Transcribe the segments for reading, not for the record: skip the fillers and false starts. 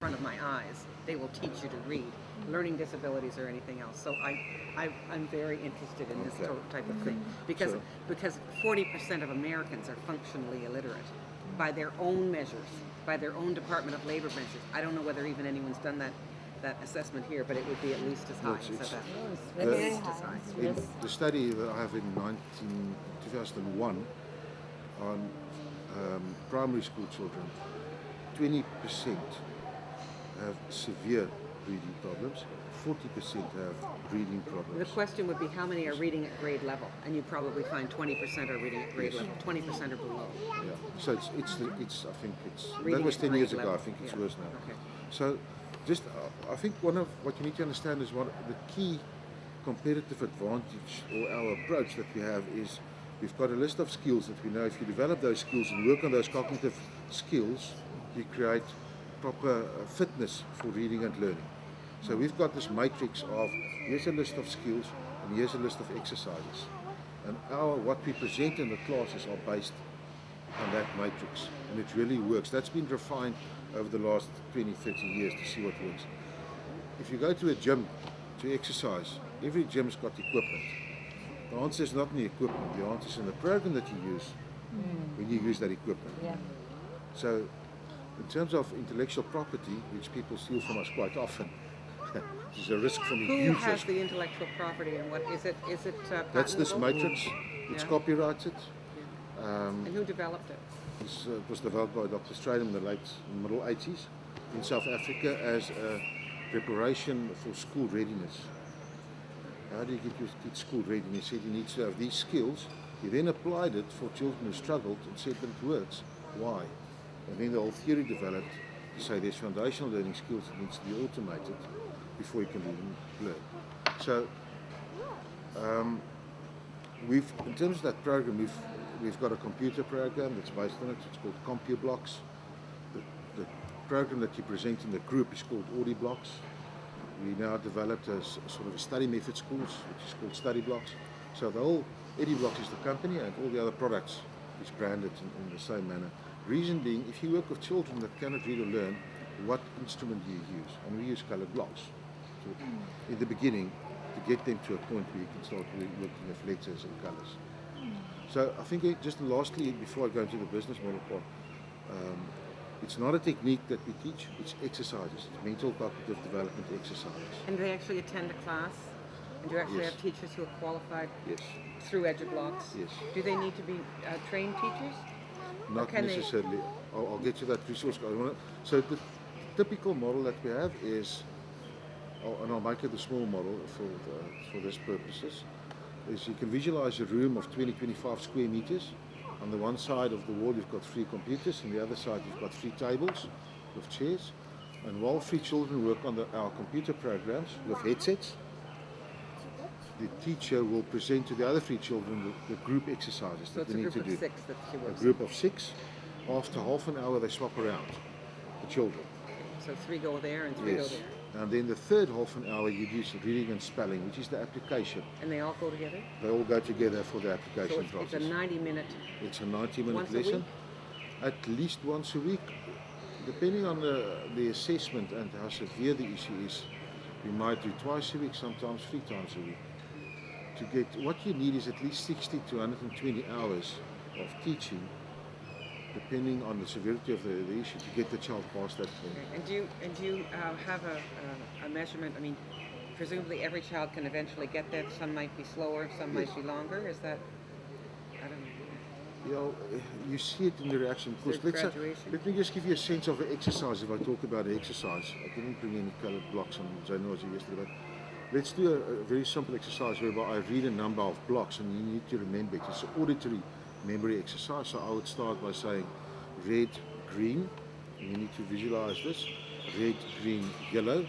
front of my eyes. They will teach you to read, learning disabilities or anything else. So I'm very interested in this type of thing because So- because 40% of Americans are functionally illiterate by their own measures, by their own Department of Labor measures. I don't know whether even anyone's done that assessment here, but it would be at least as high. It's- So that Very at least high. as high. In Yes. the study that I have in 2001 on primary school children, 20% have severe reading problems, 40% have reading The problems. question would be how many are reading at grade level, and you probably find 20% are reading at grade Yes. level, 20% are below. Yeah. So it's I think it's that Reading was at 10 years grade ago. I level. think it's Yeah. worse now. Okay. So just I think one of what you need to understand is what the key competitive advantage or our approach that we have is we've got a list of skills that we know if you develop those skills and work on those cognitive skills, you create proper fitness for reading and learning. So we've got this matrix of here's a list of skills and here's a list of exercises. And what we present in the classes are based on that matrix, and it really works. That's been refined over the last 20, 30 years to see what works. If you go to a gym to exercise, every gym's got equipment. The answer is not in the equipment, the answer is in the program that you use when you use that equipment. Yeah. So in terms of intellectual property, which people steal from us quite often, there's a risk from a Who huge has risk. the intellectual property and what is it? Is it That's this patentable? matrix, it's Yeah. copyrighted. And who developed it? It was developed by Dr. Strader in the middle 80s in South Africa as a preparation for school readiness. How do you get your kids school ready? And he said he needs to have these skills. He then applied it for children who struggled and said, but it works. Why? And then the whole theory developed to say there's foundational learning skills that needs to be automated before you can learn. So in terms of that program, we've got a computer program that's based on it. It's called CompuBlocks. The program that you present in the group is called AudiBlocks. We now developed a sort of a study method schools, which is called Study Blocks. So the whole AudiBlocks is the company, and all the other products is branded in the same manner. Reason being, if you work with children that cannot read or learn, what instrument do you use? And we use colored blocks in the beginning to get them to a point where you can start working with letters and colors. So I think just lastly, before I go into the business model part, it's not a technique that we teach, it's exercises. It's mental cognitive development exercises. And do they actually attend a class? And do you actually Yes. have teachers who are qualified Yes. through EduBlocks? Yes. Do they need to be trained teachers? Not can they- necessarily. I'll get to that resource. So the typical model that we have is, and I'll make it a small model for this purposes, is you can visualize a room of 20-25 square meters. On the one side of the wall you've got 3 computers, and the other side you've got 3 tables with chairs. And while 3 children work on our computer programs with headsets, the teacher will present to the other 3 children the group exercises So that it's they a need group to of do. 6 that she A works group of 6. After half an hour they swap around, the children. with. So 3 go there and 3 go Yes. there. And then the third half an hour you use reading and spelling, which is the application. And they all go together? They all go together for the So application it's a process. 90-minute. It's a 90-minute Once a lesson. week? At least once a week. Depending on the assessment and how severe the issue is, we might do twice a week, sometimes 3 times a week. To get what you need is at least 60 to 120 hours of teaching, depending on the severity of the issue, to get the child past that point. Okay. And do you have a measurement? I mean, presumably every child can eventually get there. Some might be slower, some might Yes. be longer. Is that? I don't know. You know, you see it in the reaction. Because Is there graduation? let me just give you a sense of the exercise. If I talk about the exercise, I didn't bring any colored blocks on January yesterday, but let's do a very simple exercise whereby I read a number of blocks and you need to remember it. It's an auditory memory exercise. So I would start by saying red, green. And you need to visualize this. Red, green, yellow.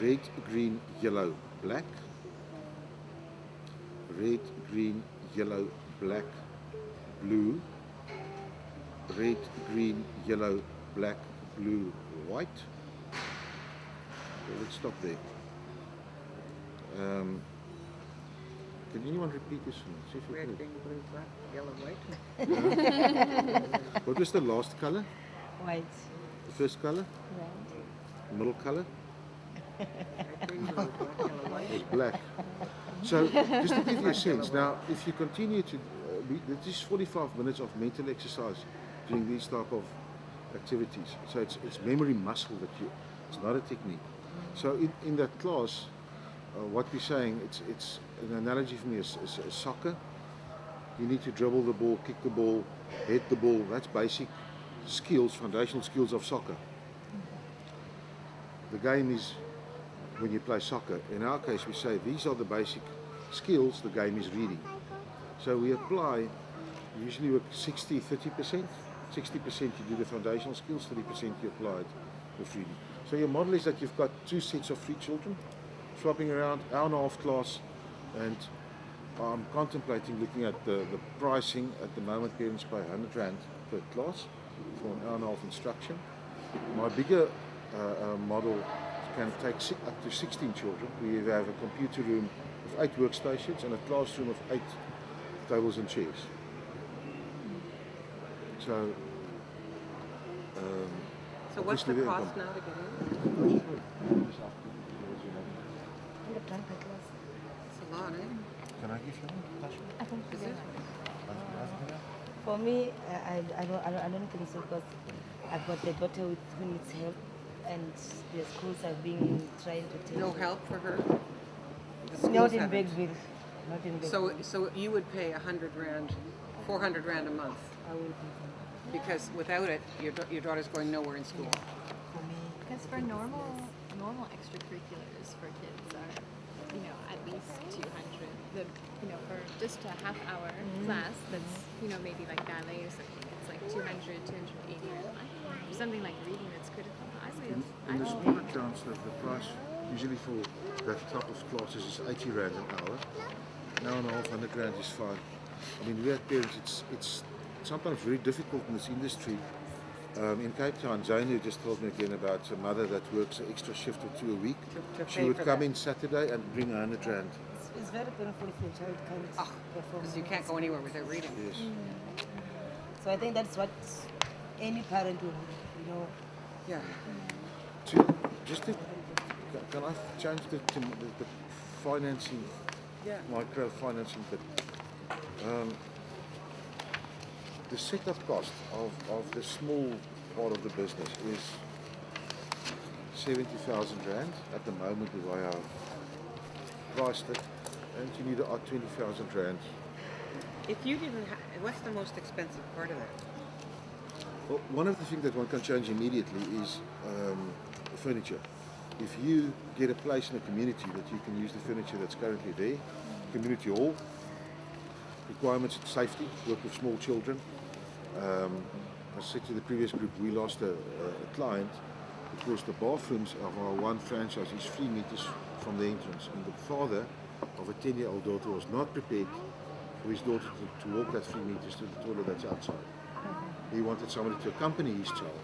Red, green, yellow, black. Red, green, yellow, black, blue. Red, green, yellow, black, blue, white. Okay, let's stop there. Can anyone repeat this? See if you Red, can. green, blue, black, yellow, white. What was the last color? White. The first color? Red. Middle color? Red, green, blue, black, yellow, white. Was black. So, just to give you a sense, now, if you continue to, this is 45 minutes of mental exercise doing these type of activities. So it's memory muscle that it's not a technique. So in that class, what we're saying, it's an analogy for me is soccer. You need to dribble the ball, kick the ball, head the ball. That's basic skills, foundational skills of soccer. The game is when you play soccer. In our case, we say these are the basic skills, the game is reading. So we apply, usually with 30%. 60% you do the foundational skills, 30% you apply it with reading. So your model is that you've got 2 sets of 3 children swapping around, hour and a half class, and I'm contemplating looking at the pricing. At the moment, parents pay R100 per class for an hour and a half instruction. My bigger model can take up to 16 children. We have a computer room with 8 workstations and a classroom of 8 tables and chairs. So, So what's the obviously cost now to get in? It's a lot, eh? Can I give you one? I think Is very it? much. For me, I don't think so, because I've got a daughter who needs help, and the schools have been trying to take No help for her? The Not schools in haven't. Bigville. Not in Bigville. So you would pay R100, 400 Rand a month, I will be because without it, your daughter's going nowhere in school. for me. Because for normal extracurriculars for kids are, at least 200. For just a half-hour class, that's maybe like ballet or something. It's like 200, 280 Rand a month. For something like reading that's critical. In the smaller towns, the price usually for that type of classes is 80 Rand an hour. An hour and a half, 100 Rand is fine. I mean, we have parents, it's sometimes very difficult in this industry. In Cape Town, Zainu just told me again about a mother that works an extra shift or 2 a week. To She pay would for come that. in Saturday and bring 100 Rand. It's very painful if your child can't perform. Because you can't go anywhere without reading. Yes. So I think that's what any parent would, Yeah. Can I change the financing, Yeah. microfinancing bit? The setup cost of the small part of the business is 70,000 Rand at the moment, the way I've priced it, and you need about 20,000 Rand. If you didn't, what's the most expensive part of that? Well, one of the things that one can change immediately is furniture. If you get a place in a community that you can use the furniture that's currently there, community hall, requirements, safety, work with small children. I said to the previous group, we lost a client because the bathrooms of our one franchise is 3 meters from the entrance, and the father of a 10-year-old daughter was not prepared for his daughter to walk that 3 meters to the toilet that's outside. He wanted somebody to accompany his child.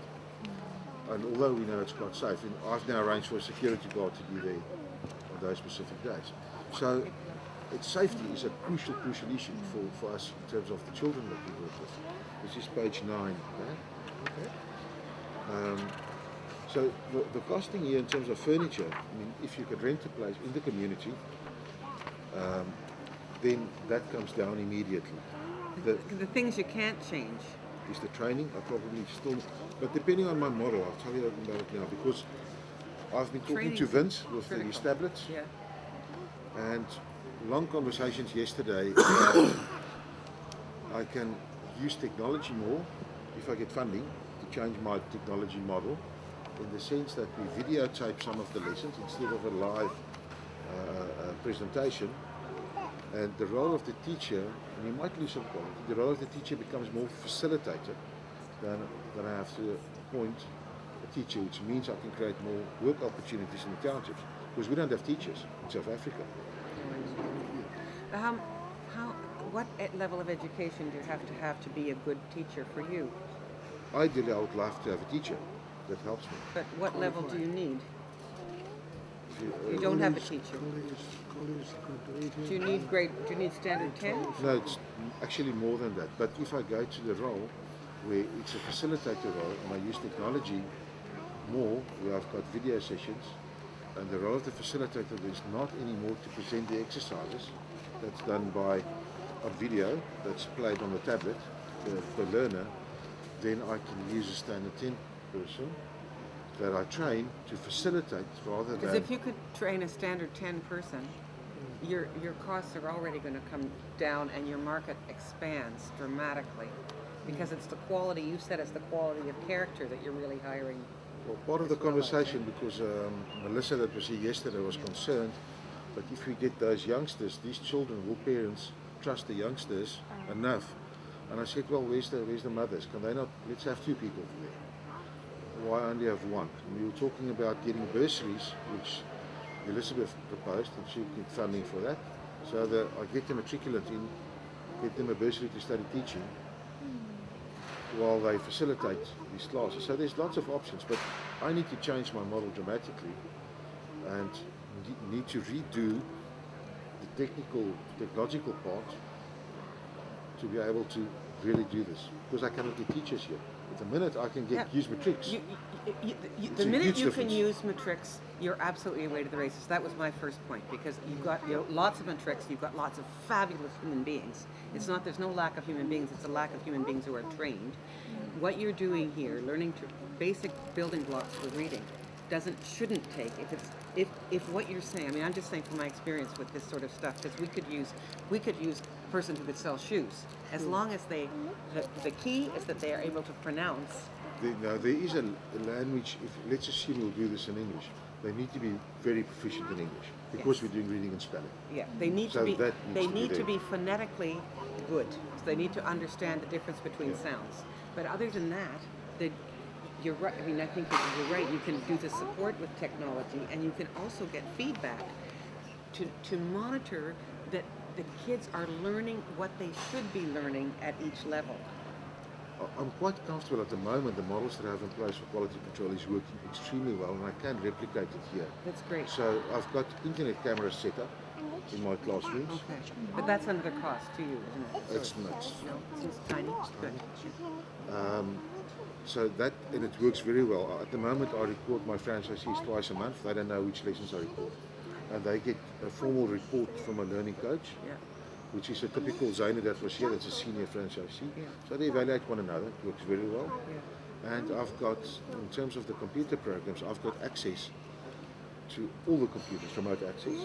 And although we know it's quite safe, and I've now arranged for a security guard to be there on those specific days. So safety is a crucial issue for us in terms of the children that we work with. This is page 9. Okay? So the costing here in terms of furniture, I mean, if you could rent a place in the community, then that comes down immediately. The things you can't change. Is the training. I probably still, but depending on my model, I'll tell you about it now, because I've been talking to Training's Vince with critical. these tablets, Yeah. and long conversations yesterday. I can use technology more if I get funding to change my technology model, in the sense that we videotape some of the lessons instead of a live presentation. And the role of the teacher, and you might lose some quality, the role of the teacher becomes more facilitator than I have to appoint a teacher, which means I can create more work opportunities in the townships, because we don't have teachers in South Africa. What level of education do you have to be a good teacher for you? Ideally, I would love to have a teacher that helps me. But what level do you need? You don't have a teacher. College graduated. Do you need standard 10? No, it's actually more than that. But if I go to the role where it's a facilitator role and I use technology more, where I've got video sessions, and the role of the facilitator is not anymore to present the exercises. That's done by a video that's played on the tablet, the learner. Then I can use a standard 10 person that I train to facilitate rather Because than... if you could train a standard 10 person, your costs are already going to come down and your market expands dramatically. Because it's the quality, you said it's the quality of character that you're really hiring. Well, part of the conversation, because Melissa that was here yesterday was concerned, but if we get those youngsters, these children, will parents trust the youngsters enough? And I said, well, where's the mothers? Can they not, let's have 2 people there. Why only have 1? And we were talking about getting bursaries, which Elizabeth proposed, and she get funding for that, so that I get them matriculate in, get them a bursary to study teaching, while they facilitate these classes. So there's lots of options, but I need to change my model dramatically and need to redo the technological part to be able to really do this, because I cannot get teachers here. At the minute I can use matrics. The minute you can use matrics, you're absolutely away to the races. That was my first point, because you've got lots of matrics, you've got lots of fabulous human beings. It's not, there's no lack of human beings, it's a lack of human beings who are trained. What you're doing here, learning basic building blocks for reading, shouldn't take, if what you're saying, I mean, I'm just saying from my experience with this sort of stuff, because we could use a person who could sell shoes, as long as the key is that they are able to pronounce. There is a language, let's assume we'll do this in English, they need to be very proficient in English, because we're doing reading and spelling. Yeah, they need So they need to be phonetically good. So they need to understand the difference between sounds. But other than that, you're right. I mean, I think you're right. You can do the support with technology, and you can also get feedback to monitor that the kids are learning what they should be learning at each level. I'm quite comfortable at the moment. The models that I have in place for quality control is working extremely well, and I can replicate it here. That's great. So I've got internet cameras set up in my classrooms. Okay, but that's another cost to you, isn't it? It's nuts. No, it's just tiny. Good. So that, and it works very well. At the moment I record my franchisees twice a month. They don't know which lessons I record. And they get a formal report from a learning coach, Yeah. which is a typical Zaina that was here, that's a senior franchisee. Yeah. So they evaluate one another. It works very well. Yeah. And I've got, in terms of the computer programs, I've got access to all the computers, remote access.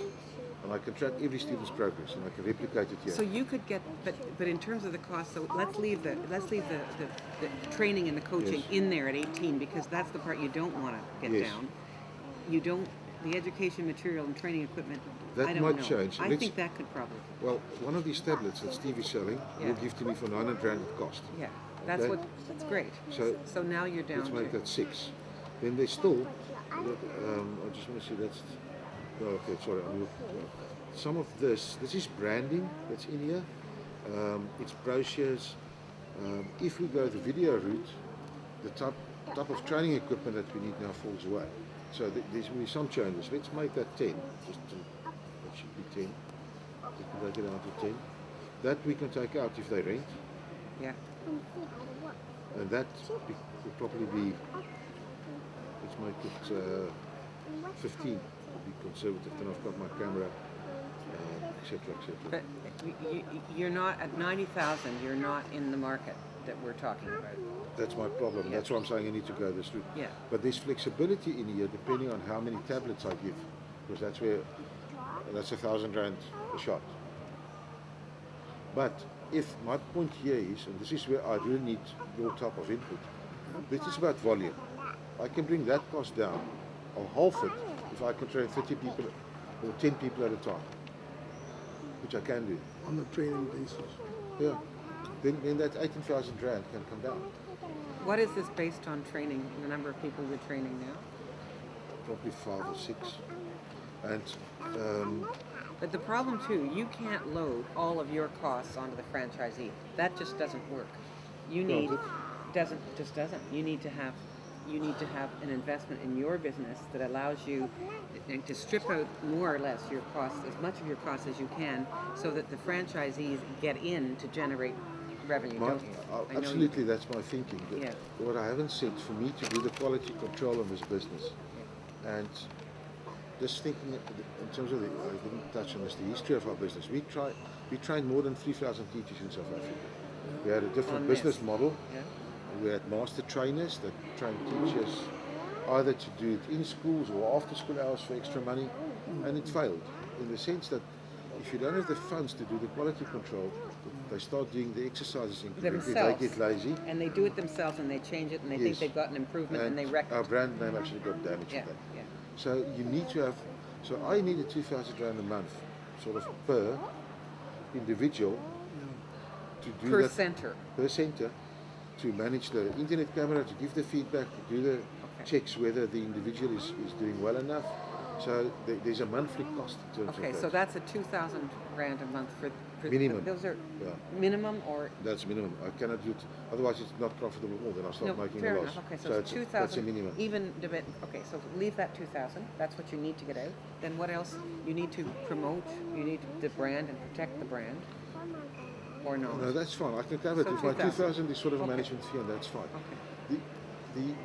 And I can track every student's progress, and I can replicate it here. So you could get, but in terms of the cost, so let's leave the training and the coaching Yes. in there at 18, because that's the part you don't want to get Yes. down. You don't, the education material and training equipment, That I don't might know. change. I Let's- think that could probably, Well, one of these tablets that Steve is selling, Yeah. will give to me for 900 Rand at cost. yeah, that's Okay. that's great. So now you're down let's make to, that 6. Then there's still, I just want to see that's, oh, okay, sorry. Some of this is branding that's in here. It's brochures. If we go the video route, the type of training equipment that we need now falls away. So there's going to be some changes. Let's make that 10. That should be 10. We can take it down to 10. That we can take out if they rent. yeah. And that will probably be, let's make it 15 to be conservative. Then I've got my camera, etc., etc. But you're not, at 90,000, you're not in the market that we're talking about. That's my problem. Yeah. That's why I'm saying I need to go this route. Yeah. But there's flexibility in here depending on how many tablets I give, because that's 1,000 Rand a shot. But if my point here is, and this is where I really need your type of input, this is about volume. I can bring that cost down, or half it, if I can train 30 people or 10 people at a time, which I can do. On a training basis. Yeah. Then that 18,000 Rand can come down. What is this based on training, the number of people you're training now? Probably 5 or 6. And But the problem too, you can't load all of your costs onto the franchisee. That just doesn't work. You need, No, doesn't. You need to have you need to have an investment in your business that allows you to strip out more or less your costs, as much of your costs as you can, so that the franchisees get in to generate revenue, don't you? I know Absolutely, that's my thinking. But Yeah. what I haven't said, for me to do the quality control of this business, and just thinking in terms of I didn't touch on this, the history of our business. We trained more than 3,000 teachers in South Africa. We had a different On business this. model. Yeah. We had master trainers that trained teachers either to do it in schools or after school hours for extra money, and it failed in the sense that if you don't have the funds to do the quality control, they start doing the exercises incorrectly, they Themselves. get lazy, And they do it themselves, and they change it, and they think Yes. they've got an improvement, and they wreck our it. brand name actually got damaged Yeah, with that. yeah. So you need to have, so I needed 2,000 rand a month, sort of per individual, to do Per that center. per center, to manage the internet camera, to give the feedback, to do the checks whether the individual is doing well enough. So there's a monthly cost in terms Okay, of that. so that's a 2,000 rand a month for Minimum. Those are Yeah. minimum, or That's minimum. I cannot do it, otherwise it's not profitable at all, then I start no? making Fair a loss. enough. Okay, so it's 2,000. That's a minimum. Even okay, so leave that 2,000. That's what you need to get out. Then what else? You need to promote. You need the brand and protect the brand, or not? No, that's fine. I can cover it. So If my 2,000. 2,000 is sort of a Okay. management fee, and that's fine. Okay.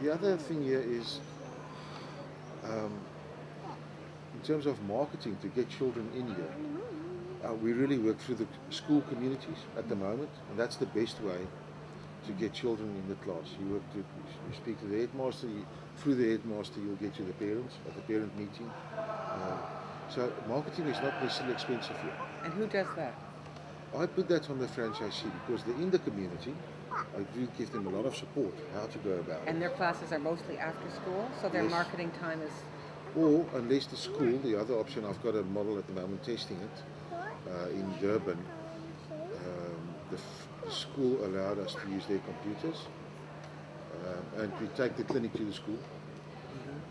The other thing here is, in terms of marketing to get children in here, we really work through the school communities at the moment, and that's the best way to get children in the class. You speak to the headmaster, through the headmaster you'll get to the parents at the parent meeting. So marketing is not necessarily expensive here. And who does that? I put that on the franchisee because they're in the community. I do give them a lot of support how to go about it. And their classes are mostly after school, so their Yes. marketing time is. Or unless the school, the other option, I've got a model at the moment testing it in Durban. The school allowed us to use their computers and we take the clinic to the school.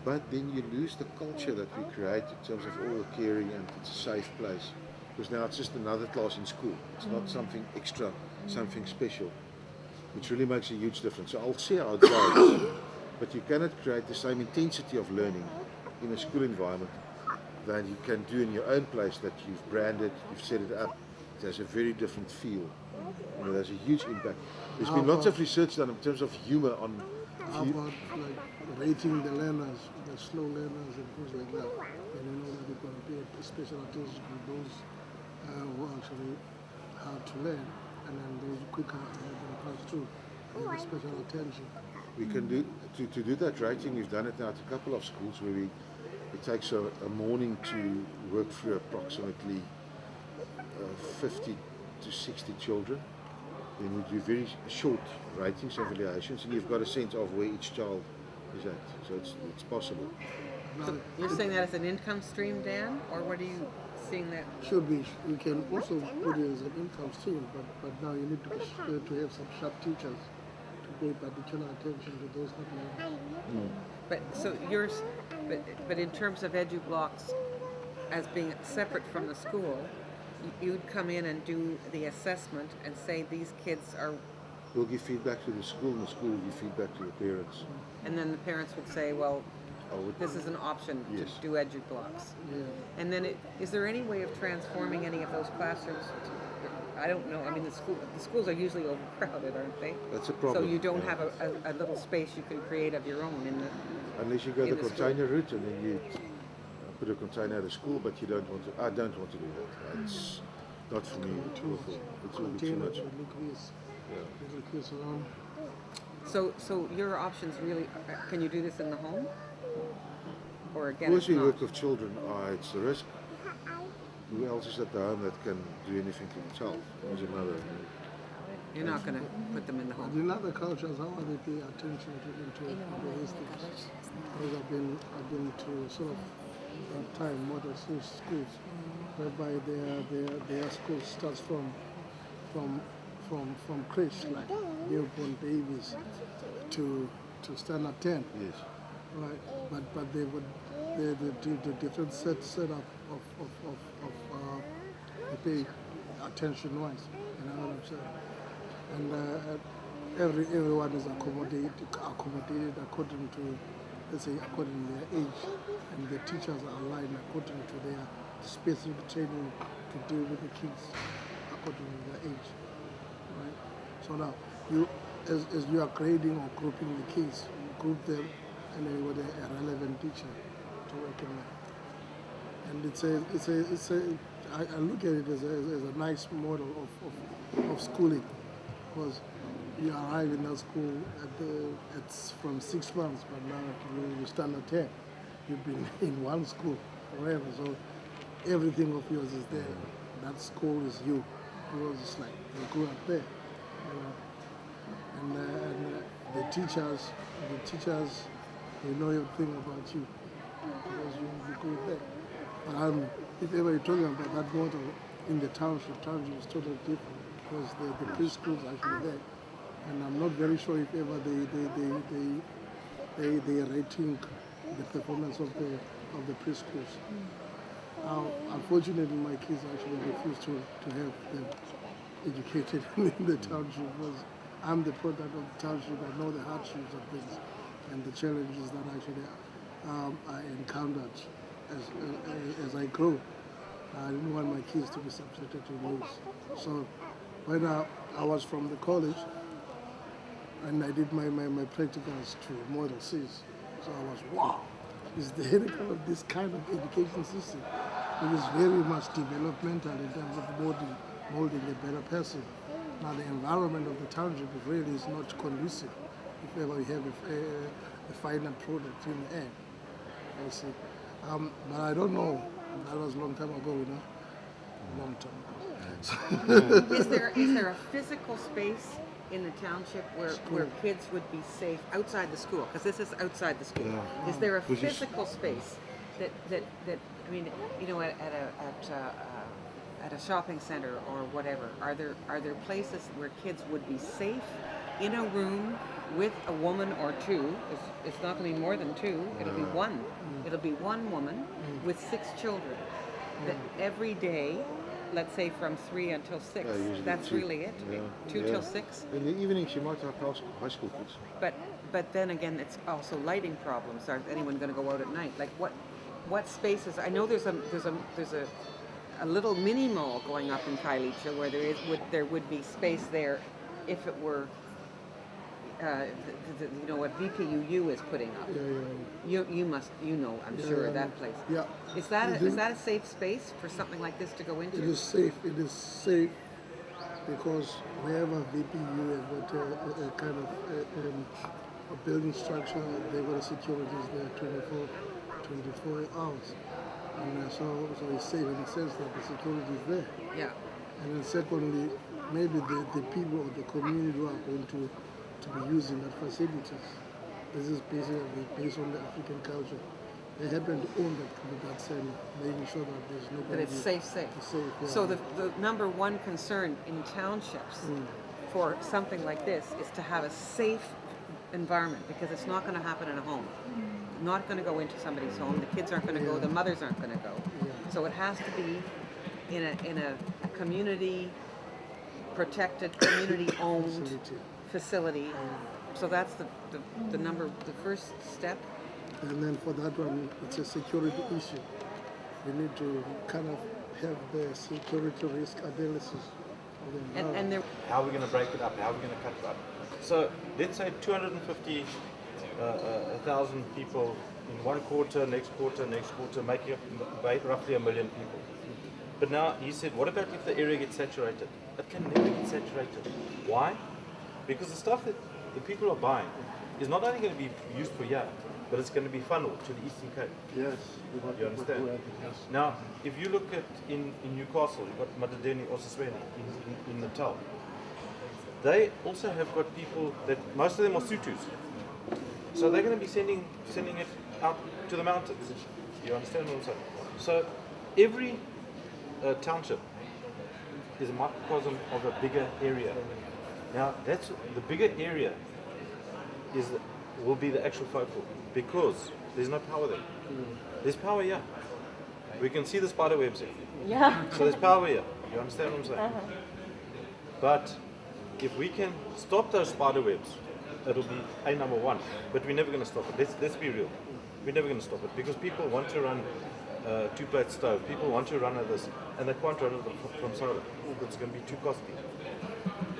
But then you lose the culture that we create in terms of all the caring, and it's a safe place. Because now it's just another class in school. It's not something extra, something special, which really makes a huge difference. So I'll see how it goes, but you cannot create the same intensity of learning in a school environment than you can do in your own place that you've branded, you've set it up. It has a very different feel. You know, there's a huge impact. There's been lots of research done in terms of humor on. How about like rating the learners, the slow learners and things like that? And you know that you're going to pay special attention to those who actually hard to learn, and then those quicker and pass through. Give special attention. We can do to do that rating. We've done it now at a couple of schools where it takes a morning to work through approximately 50 to 60 children. Then we do very short ratings and evaluations, and you've got a sense of where each child is at. So it's possible. So you're saying that as an income stream, Dan, or what are you seeing that? Should be. We can also put it as an income stream, but now you need to have some sharp teachers to pay particular attention to those that learn. But so yours, but in terms of EduBlocks as being separate from the school, you'd come in and do the assessment and say these kids are, We'll give feedback to the school, and the school will give feedback to the parents. and then the parents would say, well, I would- this is an option Yes. to do EduBlocks. Yeah. And then is there any way of transforming any of those classrooms? I don't know. I mean, the schools are usually overcrowded, aren't they? That's a problem. So you don't yeah. have a little space you can create of your own in the. Unless you go in the the school. container route, and then you put a container at a school, but you don't want to. I don't want to do that. It's not for me. It will be too Containers much. with liquids, Yeah. liquids around. So your options really, can you do this in the home? Or again, Of it's course, we not. work with children. It's a risk. Who else is at the home that can do anything to themselves? There's another. You're not going to put them in the But home. in other cultures, how are they pay attention to these things? Because I've been to sort of that time model schools, whereby their school starts from creche, like newborn babies, to standard 10. Yes. Right, but they would the different setup of they pay attention wise. You know what I'm saying? And everyone is accommodated according to, let's say, according to their age, and the teachers are aligned according to their specific training to deal with the kids according to their age, right? So now you, as you are grading or grouping the kids, you group them, and then with a relevant teacher to work in there. And I look at it as a nice model of schooling, because you arrive in that school it's from 6 months, but now you stand at 10. You've been in one school forever, so everything of yours is there. That school is you. Yours is like you grew up there, you know. And the teachers, they know everything about you because you grew there. But if ever you're talking about that model in the township is totally different because the preschool is actually there. And I'm not very sure if ever they are rating the performance of the preschools. Now, unfortunately, my kids actually refuse to have them educated in the township because I'm the product of the township. I know the hardships of things and the challenges that actually I encountered as I grew. I didn't want my kids to be subjected to this. So when I was from the college and I did my practicals to Model Cs, so I was, wow, is there any kind of this kind of education system? It is very much developmental in terms of molding a better person. Now the environment of the township really is not conducive if ever we have a final product in the end. I see. But I don't know. That was a long time ago, you know. Long time ago. Is there a physical space in the township where kids would be safe outside the school? Because this is outside the school. Yeah. Is there a physical space that I mean, you know, at a shopping center or whatever? Are there places where kids would be safe in a room with a woman or two? It's not going to be more than two. It'll be one. It'll be one woman with 6 children. That every day, let's say from 3 until 6. That's two. really it. Yeah. 2 till 6. In the evening, she might have high school kids. But then again, it's also lighting problems. Are anyone going to go out at night? Like what spaces? I know there's a little mini mall going up in Kailicha where there would be space there if it were you know what VPUU is putting up. Yeah. You know I'm sure that place. Yeah. Is that a safe space for something like this to go into? It is safe. It is safe because wherever VPU has got a kind of a building structure, they've got a securities there 24 hours. And so it's safe in the sense that the security is there. Yeah. And then secondly, maybe the people of the community who are going to be using that facilities. This is basically based on the African culture. They happen to own that center, making sure that there's nobody. That it's safe. Yeah. So the number one concern in townships for something like this is to have a safe environment, because it's not going to happen in a home. Not going to go into somebody's home. The kids aren't going to go. The mothers aren't going to go. Yeah. So it has to be in a community protected, community owned facility. So that's the first step. And then for that one, it's a security issue. We need to kind of have the security risk analysis of the environment. And how are we going to break it up? How are we going to cut it up? So let's say 250,000 people in one quarter, next quarter, making up roughly 1 million people. But now he said, what about if the area gets saturated? It can never get saturated. Why? Because the stuff that the people are buying is not only going to be used for here, but it's going to be funneled to the Eastern Cape. Yes. You understand? Yes. Now, if you look at in Newcastle, you've got Madadeni or Sisweni in Natal. They also have got people that, most of them are Sutus. So they're going to be sending it out to the mountains. You understand what I'm saying? So every township is a microcosm of a bigger area. Now, that's the bigger area will be the actual focal, because there's no power there. There's power here. We can see the spider webs here. Yeah. So there's power here. You understand what I'm saying? But if we can stop those spider webs, it'll be a number one. But we're never going to stop it. Let's be real. We're never going to stop it because people want to run two-plate stove. People want to run at this, and they can't run it from solar. It's going to be too costly.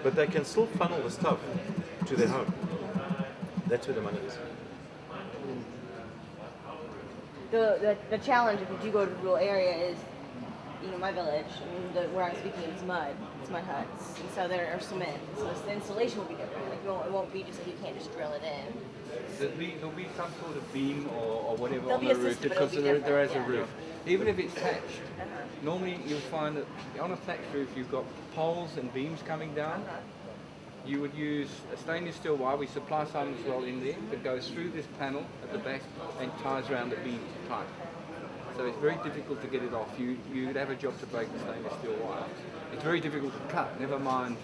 But they can still funnel the stuff to their home. That's where the money is. The challenge if you do go to the rural area is, my village, where I'm speaking is mud. It's mud huts. And so there are cement. So the installation will be different. Like, it won't be just like you can't just drill it in. There'll be some sort of beam or whatever There'll on be the a roof system, but because it'll be there is a different, roof. Even if it's thatched, Uh-huh. normally you'll find that on a thatched roof you've got poles and beams coming down. Uh-huh. You would use a stainless steel wire. We supply some as well in there that goes through this panel at the back and ties around the beam tight. So it's very difficult to get it off. You'd have a job to break the stainless steel wire. It's very difficult to cut. Never mind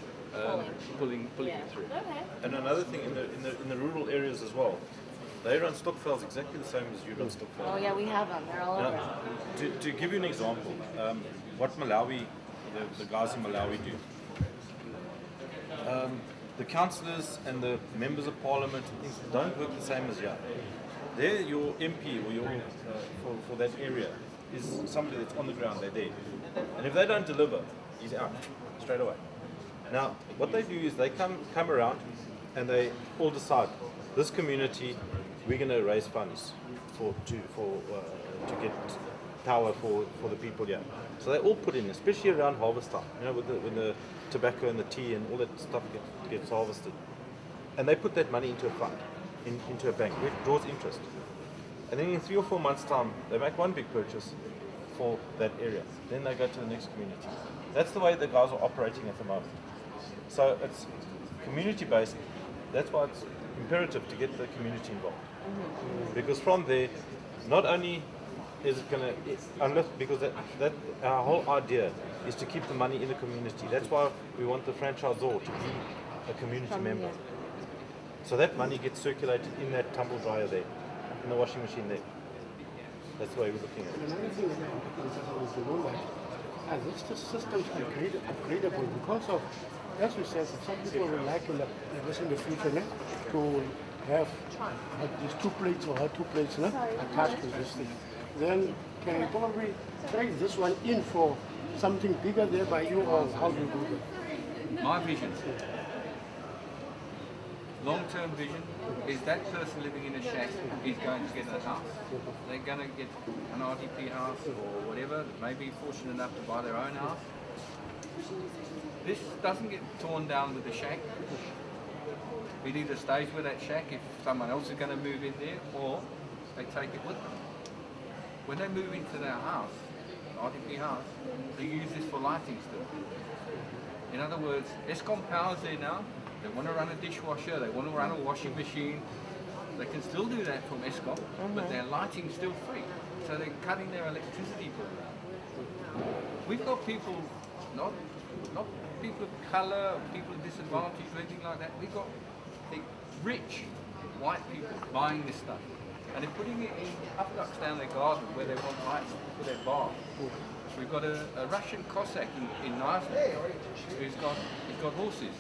pulling Yeah. it through. Okay. And another thing in the rural areas as well, they run stock files exactly the same as you run stock files. Oh yeah, we have them. They're all over. Now, to give you an example, what Malawi, the guys in Malawi do. The councillors and the members of parliament don't work the same as you. There, your MP or your for that area is somebody that's on the ground. They're there, and if they don't deliver, he's out straight away. Now, what they do is they come around, and they all decide this community we're going to raise funds to get power for the people here. So they all put in, especially around harvest time. When the tobacco and the tea and all that stuff gets harvested, and they put that money into a fund. Into a bank, which draws interest. And then in 3 or 4 months' time, they make one big purchase for that area. Then they go to the next community. That's the way the guys are operating at the moment. So it's community-based. That's why it's imperative to get the community involved. Because from there, not only is it going to, because that our whole idea is to keep the money in the community. That's why we want the franchisor to be a community member. So that money gets circulated in that tumble dryer there, in the washing machine there. That's the way we're looking at it. Another thing that I'm looking at is that these systems are upgradable because of, as we said, some people would like in the future to have these two plates or two plates attached to this thing. Then can you probably trade this one in for something bigger there by you, or how do you do that? My vision, long-term vision, is that person living in a shack is going to get a house. They're going to get an RDP house or whatever, maybe fortunate enough to buy their own house. This doesn't get torn down with the shack. It either stays with that shack if someone else is going to move in there, or they take it with them. When they move into their house, RDP house, they use this for lighting still. In other words, Eskom power's there now. They want to run a dishwasher, they want to run a washing machine. They can still do that from Eskom, but their lighting's still free. So they're cutting their electricity bill. We've got people, not people of colour, people of disadvantage, or anything like that. We've got the rich white people buying this stuff. And they're putting it in upducts down their garden where they want lights for their bar. We've got a Russian Cossack in Nijmegen who's got horses.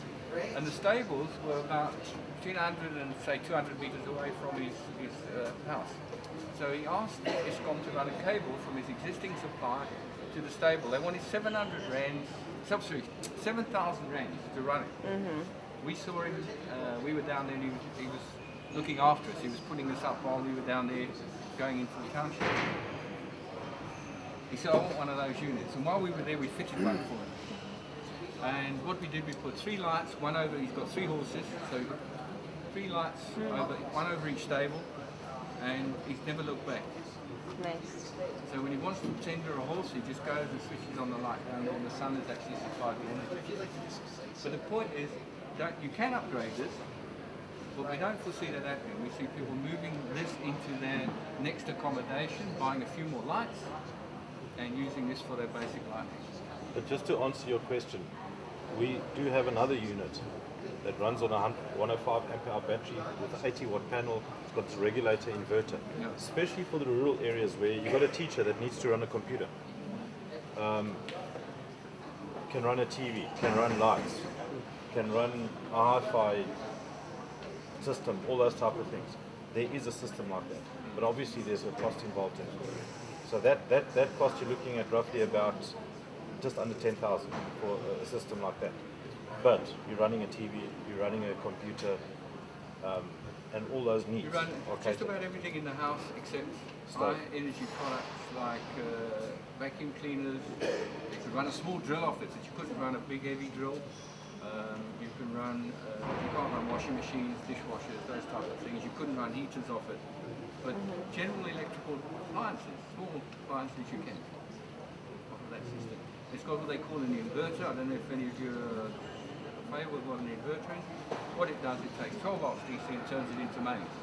And the stables were about between 100 and say 200 meters away from his house. So he asked Eskom to run a cable from his existing supply to the stable. They wanted 7,000 rands to run it. We saw him, we were down there and he was looking after us. He was putting us up while we were down there going into the township. He said, I want one of those units. And while we were there, we fitted one for him. And what we did, we put 3 lights, one over, he's got 3 horses, so he's got 3 lights, one over each stable, and he's never looked back. Nice. So when he wants to tender a horse, he just goes and switches on the light down there, and the sun is actually supplied the energy. But the point is, you can upgrade this, but we don't foresee that happening. We see people moving this into their next accommodation, buying a few more lights, and using this for their basic lighting. But just to answer your question, we do have another unit that runs on a 105 ampere hour battery with an 80 watt panel. It's got a regulator inverter, especially for the rural areas where you've got a teacher that needs to run a computer, can run a TV, can run lights. can run a hi-fi system, all those type of things. There is a system like that, but obviously there's a cost involved in it. So that cost you're looking at roughly about just under 10,000 for a system like that. But you're running a TV, you're running a computer, and all those needs. You run Okay. just about everything in the house except high energy products like vacuum cleaners. You could run a small drill off it, but you couldn't run a big heavy drill. You can run, you can't run washing machines, dishwashers, those type of things. You couldn't run heaters off it. But general electrical appliances, small appliances you can off of that system. It's got what they call an inverter. I don't know if any of you are familiar with what an inverter is. What it does, it takes 12 volts DC and turns it into mains.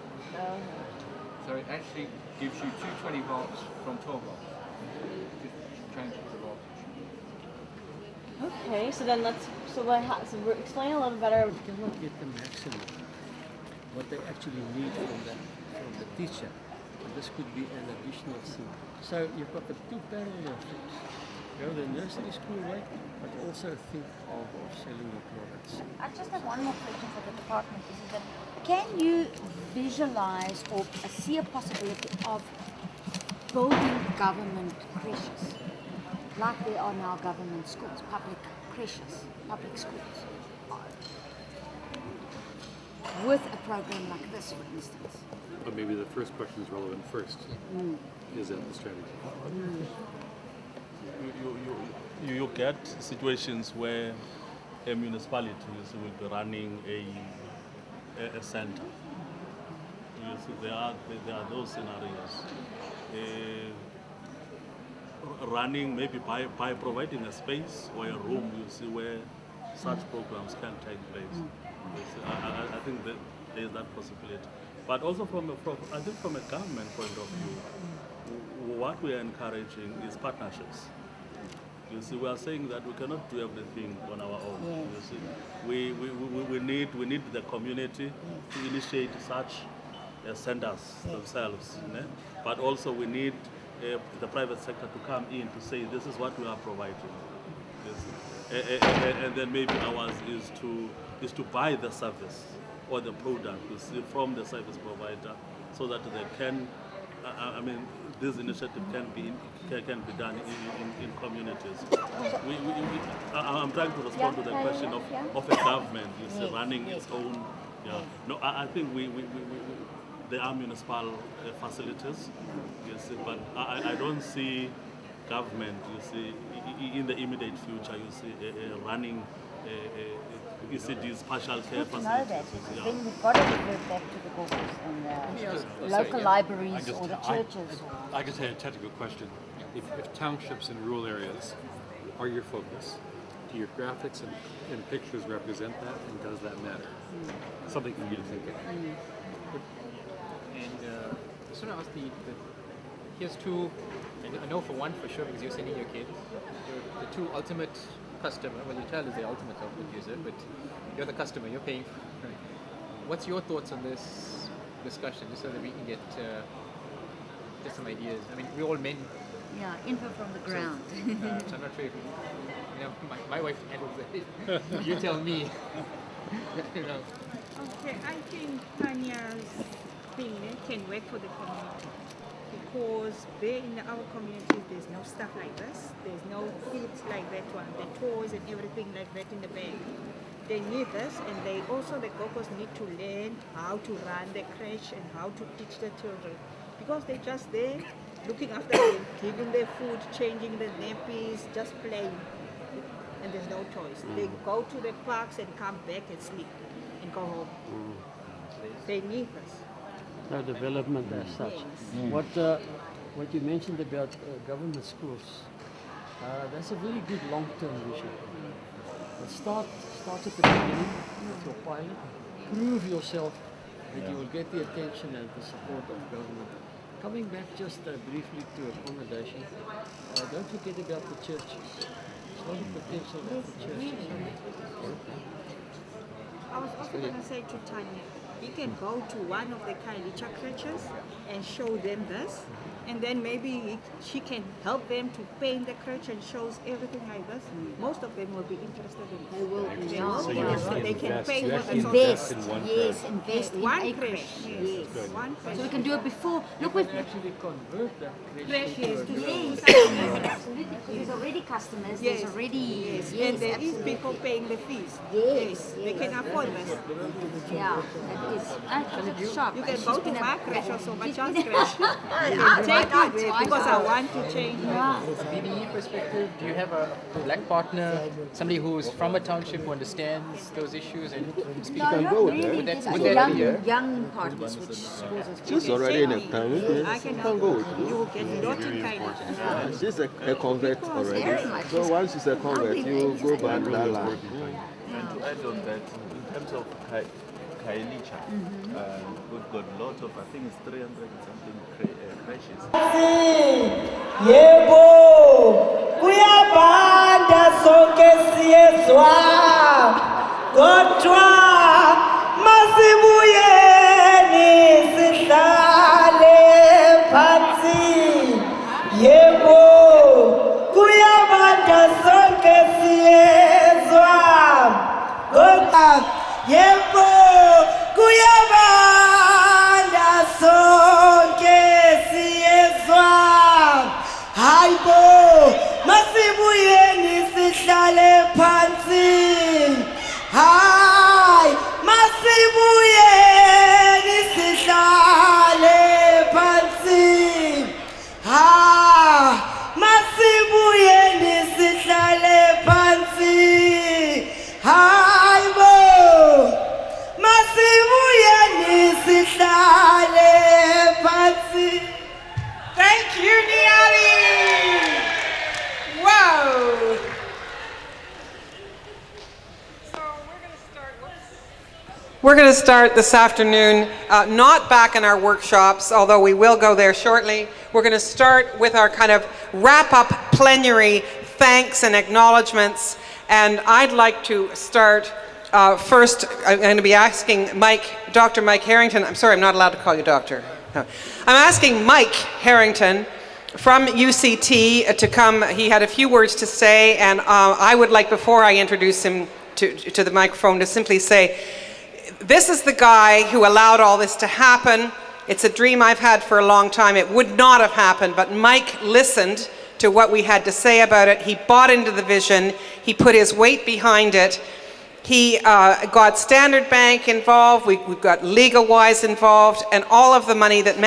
So it actually gives you 220 volts from 12 volts. Just changes the voltage. Okay, so then we're explaining a little better. You cannot get the maximum, what they actually need from the teacher. This could be an additional thing. So you've got the two parallel things. You know, the nursery school way, but also think of selling your products. I just have one more question for the department. Is that can you visualize or see a possibility of building government creches, like there are now government schools, public creches, public schools, with a program like this, for instance? But maybe the first question is relevant first. Is that the strategy? You get situations where a municipality will be running a center. You see, there are those scenarios. Running maybe by providing a space or a room, you see, where such programs can take place. You see, I think that there is that possibility. But also from a government point of view, what we are encouraging is partnerships. You see, we are saying that we cannot do everything on our own. Yes. You see, we need the community to initiate such centers themselves, né? But also we need the private sector to come in to say this is what we are providing. Yes. And then maybe ours is to buy the service or the product, you see, from the service provider, so that they can. This initiative can be done in communities. I'm trying to respond to the question of a government running its own. Yeah. No, I think there are municipal facilities, you see, but I don't see government, you see, in the immediate future, you see, running ECD's partial care facilities. Then we've got to revert back to the Gorbals and local libraries or the churches. I just had a technical question. If townships and rural areas are your focus, do your graphics and pictures represent that, and does that matter? Something for you to think of. And I just want to ask here's two, I know for one for sure because you're sending your kids, the two ultimate customer, well your child is the ultimate user, but you're the customer, you're paying for it. What's your thoughts on this discussion, just so that we can get just some ideas? I mean, we're all men. Yeah, info from the ground. So I'm not sure if, my wife handles it. You tell me. Okay, I think Tanya's thing can work for the community because there in our community there's no stuff like this. There's no things like that one, the toys and everything like that in the bag. They need this, and the Gokos need to learn how to run the crèche and how to teach the children because they're just there looking after them, giving their food, changing the nappies, just playing. And there's no toys. They go to the parks and come back and sleep and go home. They need this. No development as such. What you mentioned about government schools, that's a very good long-term vision. But start at the beginning with your pilot. Prove yourself that you will get the attention and the support of government. Coming back just briefly to accommodation, don't forget about the churches. There's a lot of potential at the churches. I was also going to say to Tanya, you can go to one of the Kailicha crèches and show them this, and then maybe she can help them to paint the church and shows everything like this. Most of them will be interested in They will be. They Yeah. will be interested. They can pay for the Invest. in one Yes, crash. invest in one a crash. crash. Yes. Yes. One crash. So we can do it before. Look, We we've can actually convert that Crash, yes, to Yes, yes. absolutely. Because there's already customers. Yes. There's already Yes. yes, And there is absolutely. people paying the fees. Yes, They can afford this. Yeah, that is. That's sharp. You can She's go to been a- my crash also, my she's child's been a- crash. Why Take not? it Why because I not? want to change. Yeah. From a BDE perspective, do you have a black partner, somebody who's from a township who understands those issues and speaks? No, not really. Would that, There's would other that be young partners, which causes She's already in a town. I can Can go with you. You will get lot of kindness. She's a convert already. very much. So once she's a convert, you go back that land. And to add on that, in terms of Kailicha, we've got a lot of, I think it's 300 and something crashes. Yebo, kuyabanda sonke siyezwa, kodwa masibuyeni sihlale phansi. Yebo, kuyabanda sonke siyezwa, kodwa yebo, kuyabanda sonke siyezwa. Hayibo, masibuyeni sihlale phansi. Hayi, masibuyeni sihlale phansi. Ha, masibuyeni sihlale phansi. Hayibo, masibuyeni sihlale phansi. Thank you, Niali. Wow. We're going to start this afternoon, not back in our workshops, although we will go there shortly. We're going to start with our kind of wrap-up plenary thanks and acknowledgements. And I'd like to start first. I'm going to be asking Dr. Mike Harrington. I'm sorry, I'm not allowed to call you doctor. No. I'm asking Mike Harrington from UCT to come. He had a few words to say, and I would like, before I introduce him to the microphone, to simply say, this is the guy who allowed all this to happen. It's a dream I've had for a long time. It would not have happened, but Mike listened to what we had to say about it. He bought into the vision. He put his weight behind it. He got Standard Bank involved. We've got LegalWise involved, and all of the money that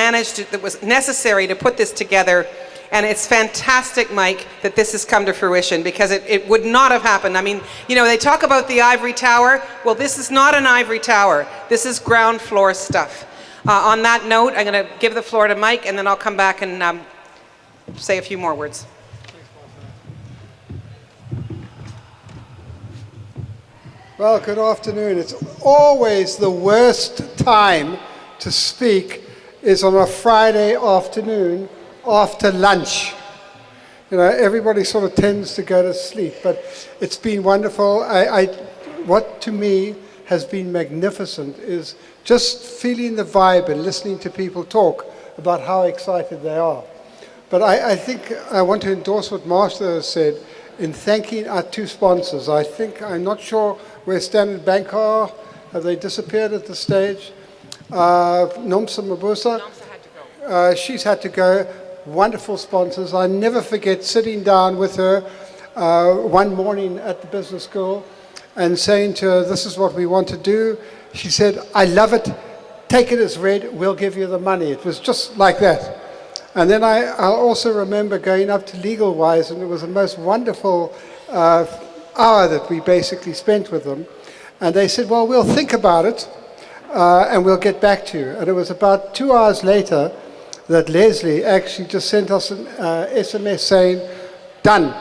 was necessary to put this together. And it's fantastic, Mike, that this has come to fruition, because it would not have happened. I mean, you know, they talk about the ivory tower. Well, this is not an ivory tower. This is ground floor stuff. On that note, I'm going to give the floor to Mike, and then I'll come back and say a few more words. Well, good afternoon. It's always the worst time to speak is on a Friday afternoon after lunch. You know, everybody sort of tends to go to sleep, but it's been wonderful. What to me has been magnificent is just feeling the vibe and listening to people talk about how excited they are. But I think I want to endorse what Master has said in thanking our two sponsors. I'm not sure where Standard Bank are. Have they disappeared at the stage? Nomsa Mabusa. She's had to go. Wonderful sponsors. I never forget sitting down with her one morning at the business school and saying to her, this is what we want to do. She said, I love it. Take it as read. We'll give you the money. It was just like that. And then I also remember going up to LegalWise, and it was the most wonderful hour that we basically spent with them. And they said, well, we'll think about it, and we'll get back to you. And it was about 2 hours later that Leslie actually just sent us an SMS saying, done,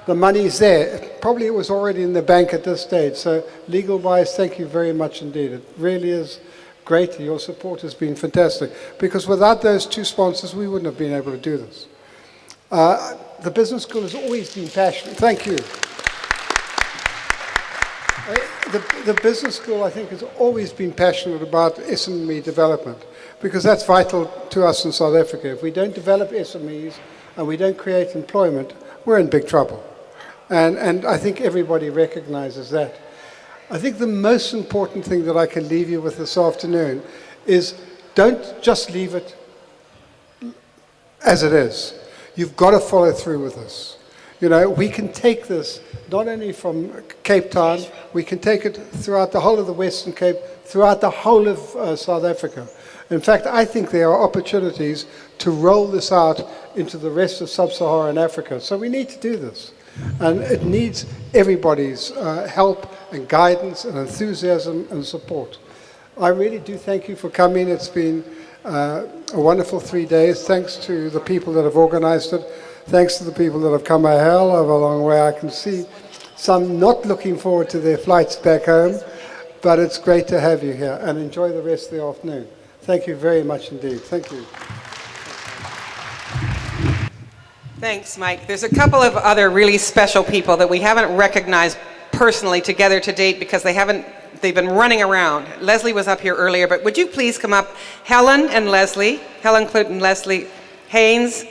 the money's there. Probably it was already in the bank at this stage. So LegalWise, thank you very much indeed. It really is great. Your support has been fantastic, because without those two sponsors, we wouldn't have been able to do this. The business school has always been passionate. Thank you. The business school, I think, has always been passionate about SME development. because that's vital to us in South Africa. If we don't develop SMEs and we don't create employment, we're in big trouble. And I think everybody recognizes that. I think the most important thing that I can leave you with this afternoon is don't just leave it as it is. You've got to follow through with this. You know, we can take this not only from Cape Town, we can take it throughout the whole of the Western Cape, throughout the whole of South Africa. In fact, I think there are opportunities to roll this out into the rest of sub-Saharan Africa. So we need to do this. And it needs everybody's help and guidance and enthusiasm and support. I really do thank you for coming. It's been a wonderful 3 days. Thanks to the people that have organized it. Thanks to the people that have come a hell of a long way. I can see some not looking forward to their flights back home, but it's great to have you here, and enjoy the rest of the afternoon. Thank you very much indeed. Thank you. Thanks, Mike. There's a couple of other really special people that we haven't recognized personally together to date because they've been running around. Leslie was up here earlier, but would you please come up? Helen and Leslie, Helen Clute and Leslie Haynes.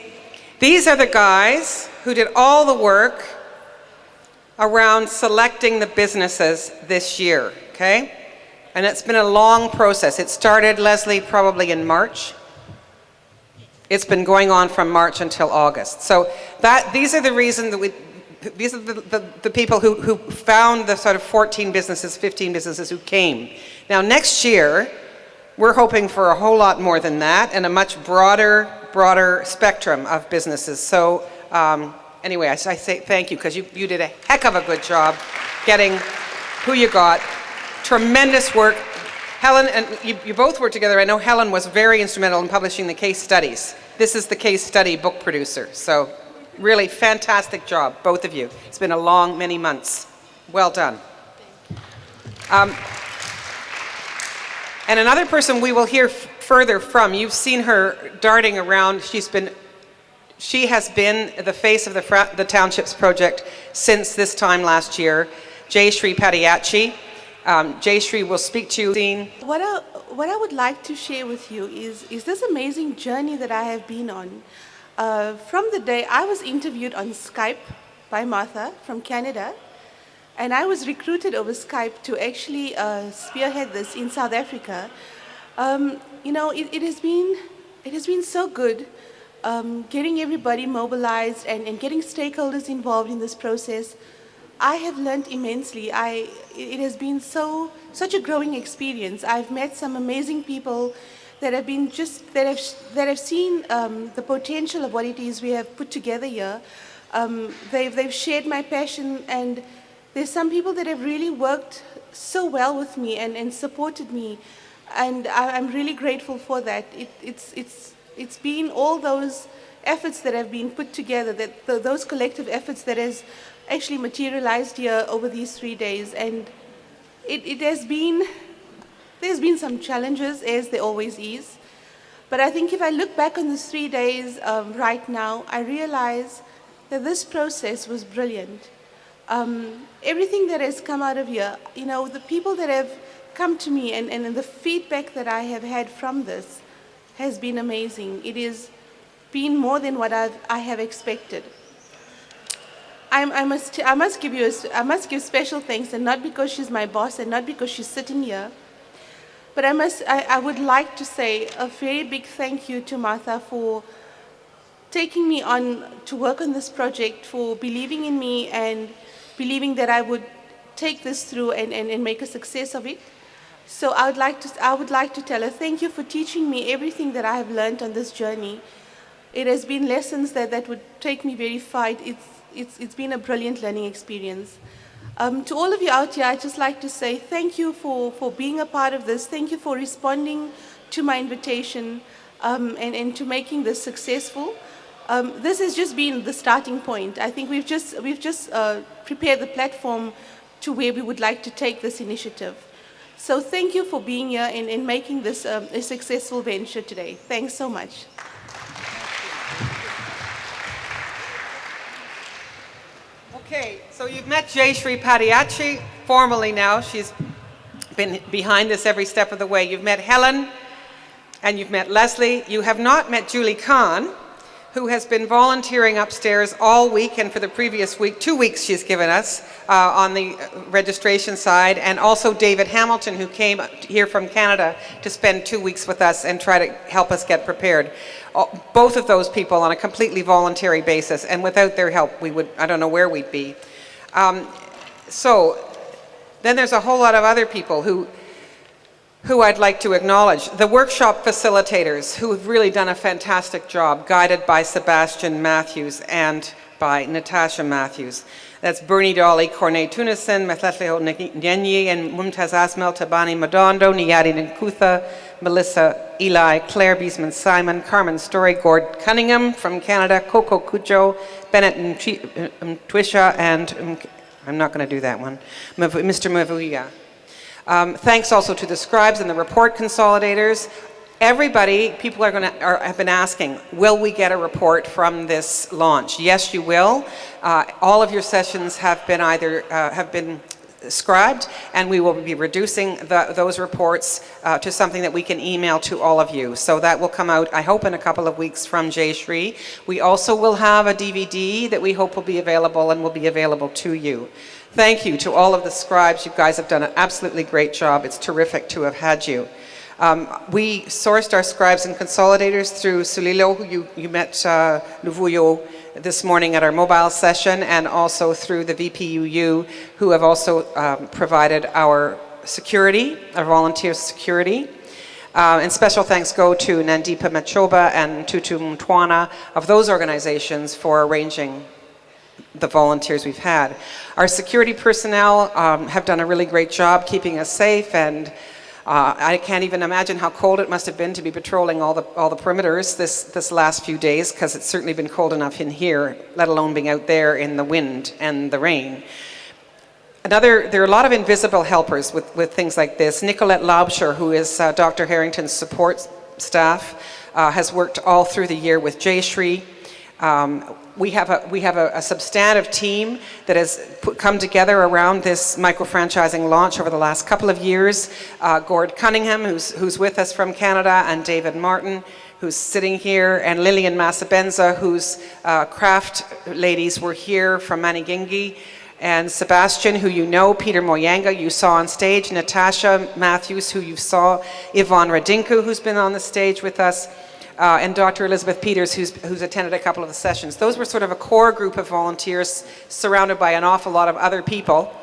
These are the guys who did all the work around selecting the businesses this year, okay? And it's been a long process. It started, Leslie, probably in March. It's been going on from March until August. So these are the reason that these are the people who found the sort of 14 businesses, 15 businesses who came. Now next year, we're hoping for a whole lot more than that and a much broader spectrum of businesses. So anyway, I say thank you because you did a heck of a good job getting who you got. Tremendous work. Helen, and you both worked together. I know Helen was very instrumental in publishing the case studies. This is the case study book producer. So really fantastic job, both of you. It's been a long, many months. Well done. And another person we will hear further from, you've seen her darting around. She has been the face of the Townships project since this time last year. Jayashree Padiachi. Jayashree will speak to you. What I would like to share with you is this amazing journey that I have been on. From the day I was interviewed on Skype by Martha from Canada, and I was recruited over Skype to actually spearhead this in South Africa. You know, it has been so good getting everybody mobilized and getting stakeholders involved in this process. I have learned immensely. It has been such a growing experience. I've met some amazing people that have been that have seen the potential of what it is we have put together here. They've shared my passion, and there's some people that have really worked so well with me and supported me, and I'm really grateful for that. It's been all those efforts that have been put together, those collective efforts that has actually materialized here over these 3 days, and there's been some challenges, as there always is, but I think if I look back on these 3 days right now, I realize that this process was brilliant. Everything that has come out of here, you know, the people that have come to me and the feedback that I have had from this has been amazing. It has been more than what I have expected. I must give special thanks, and not because she's my boss and not because she's sitting here, but I would like to say a very big thank you to Martha for taking me on to work on this project, for believing in me and believing that I would take this through and make a success of it. So I would like to tell her thank you for teaching me everything that I have learned on this journey. It has been lessons that would take me very far. It's been a brilliant learning experience. To all of you out here, I'd just like to say thank you for being a part of this. Thank you for responding to my invitation and to making this successful. This has just been the starting point. I think we've just prepared the platform to where we would like to take this initiative. So thank you for being here and making this a successful venture today. Thanks so much. Okay, so you've met Jayashree Padiachi formally now. She's been behind this every step of the way. You've met Helen And you've met Leslie. You have not met Julie Kahn, who has been volunteering upstairs all week, and for the previous week, 2 weeks she's given us on the registration side, and also David Hamilton, who came here from Canada to spend 2 weeks with us and try to help us get prepared. Both of those people on a completely voluntary basis, and without their help, I don't know where we'd be. So then there's a whole lot of other people who I'd like to acknowledge. The workshop facilitators, who have really done a fantastic job, guided by Sebastian Matthews and by Natasha Matthews. That's Bernie Dolly, Corne Tunison, Methlethleho Nyenyi, and Mumtaz Asmel, Tabani Madondo, Niyadi Nkutha, Melissa Eli, Claire Beesman Simon, Carmen Story, Gord Cunningham from Canada, Coco Cujo, Bennett Twisha, and I'm not going to do that one, Mr. Mavuya. Thanks also to the scribes and the report consolidators. Everybody, people have been asking, will we get a report from this launch? Yes, you will. All of your sessions have been scribed, and we will be reducing those reports to something that we can email to all of you. So that will come out, I hope, in a couple of weeks from Jay Shri. We also will have a DVD that we hope will be available and will be available to you. Thank you to all of the scribes. You guys have done an absolutely great job. It's terrific to have had you. We sourced our scribes and consolidators through Sulilo, who you met Luvuyo this morning at our mobile session, and also through the VPUU, who have also provided our security, our volunteer security. And special thanks go to Nandipa Machoba and Tutu Mtwana of those organizations for arranging the volunteers we've had. Our security personnel have done a really great job keeping us safe, and I can't even imagine how cold it must have been to be patrolling all the perimeters this last few days, because it's certainly been cold enough in here, let alone being out there in the wind and the rain. There are a lot of invisible helpers with things like this. Nicolette Laubscher, who is Dr. Harrington's support staff, has worked all through the year with Jay Shri. We have a substantive team that has come together around this micro-franchising launch over the last couple of years. Gord Cunningham, who's with us from Canada, and David Martin, who's sitting here, and Lillian Masabenza, whose craft ladies were here from Manigingi, and Sebastian, who you know, Peter Moyanga, you saw on stage, Natasha Matthews, who you saw, Yvonne Radinku, who's been on the stage with us, and Dr. Elizabeth Peters, who's attended a couple of the sessions. Those were sort of a core group of volunteers surrounded by an awful lot of other people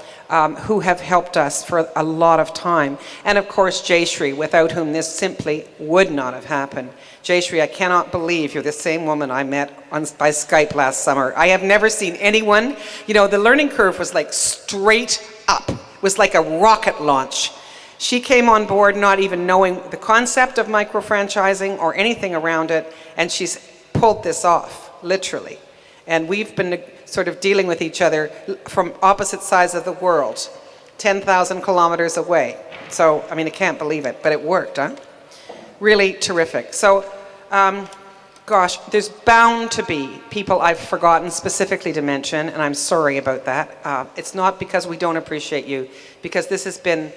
who have helped us for a lot of time. And of course, Jay Shri, without whom this simply would not have happened. Jay Shri, I cannot believe you're the same woman I met by Skype last summer. I have never seen anyone, the learning curve was like straight up. It was like a rocket launch. She came on board not even knowing the concept of micro-franchising or anything around it, and she's pulled this off, literally. And we've been sort of dealing with each other from opposite sides of the world, 10,000 kilometers away. So, I mean, I can't believe it, but it worked, huh? Really terrific. So, gosh, there's bound to be people I've forgotten specifically to mention, and I'm sorry about that. It's not because we don't appreciate you, because this has been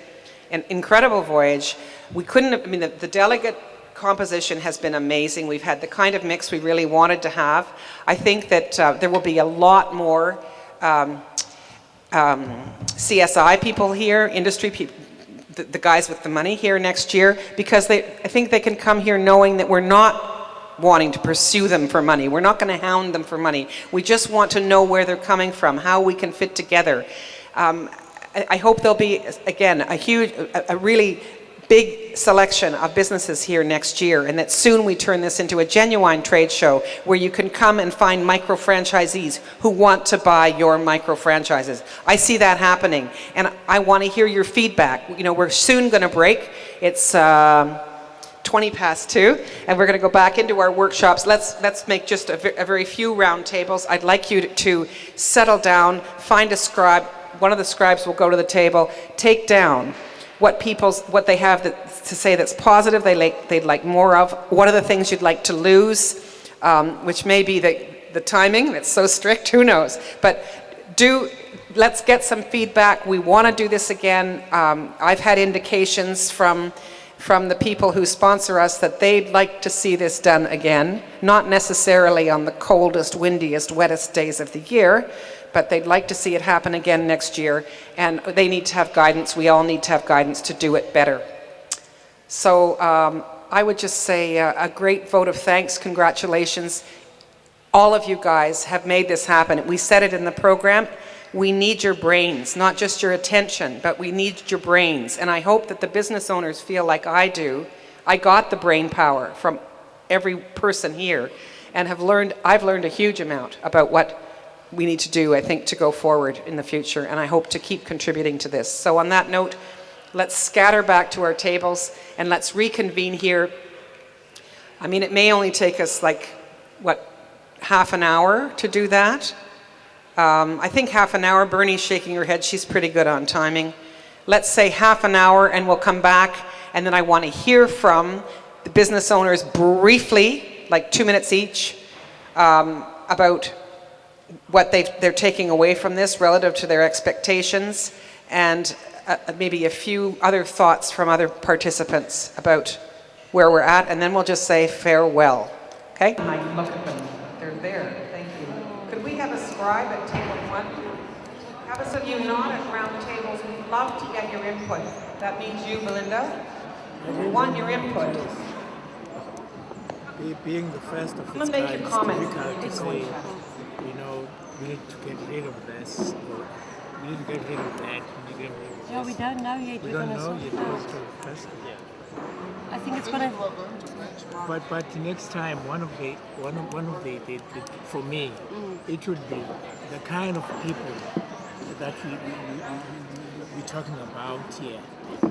an incredible voyage. We couldn't have, the delegate composition has been amazing. We've had the kind of mix we really wanted to have. I think that there will be a lot more CSI people here, industry people, the guys with the money here next year, because I think they can come here knowing that we're not wanting to pursue them for money. We're not going to hound them for money. We just want to know where they're coming from, how we can fit together. I hope there'll be, again, a really big selection of businesses here next year, and that soon we turn this into a genuine trade show where you can come and find micro-franchisees who want to buy your micro-franchises. I see that happening, and I want to hear your feedback. We're soon going to break. It's 20 past 2, and we're going to go back into our workshops. Let's make just a very few round tables. I'd like you to settle down, find a scribe. One of the scribes will go to the table, take down what they have to say that's positive, they'd like more of. What are the things you'd like to lose, which may be the timing, that's so strict, who knows. But let's get some feedback. We want to do this again. I've had indications from from the people who sponsor us that they'd like to see this done again, not necessarily on the coldest, windiest, wettest days of the year, but they'd like to see it happen again next year, and they need to have guidance. We all need to have guidance to do it better. So I would just say a great vote of thanks, congratulations. All of you guys have made this happen. We said it in the program. We need your brains, not just your attention, but we need your brains. And I hope that the business owners feel like I do. I got the brain power from every person here and I've learned a huge amount about what we need to do, I think, to go forward in the future. And I hope to keep contributing to this. So on that note, let's scatter back to our tables and let's reconvene here. I mean, it may only take us half an hour to do that. I think half an hour. Bernie's shaking her head. She's pretty good on timing. Let's say half an hour and we'll come back, and then I want to hear from the business owners briefly, like 2 minutes each, about what they're taking away from this relative to their expectations, and maybe a few other thoughts from other participants about where we're at, and then we'll just say farewell. Okay? I look at them. They're there. Thank you. Could we have a scribe at table 1? Have us of you not at round tables. We'd love to get your input. That means you, Belinda. We want your input. Being the first of its make kind, your it's comments. difficult to say, we need to get rid of this, or we need to get rid of that, we need to get rid of this. Yeah, we don't know yet. We We're don't gonna know sort yet. it out. What's the first year. I think it's gonna. But next time, one of the for me, it would be the kind of people that we're talking about here,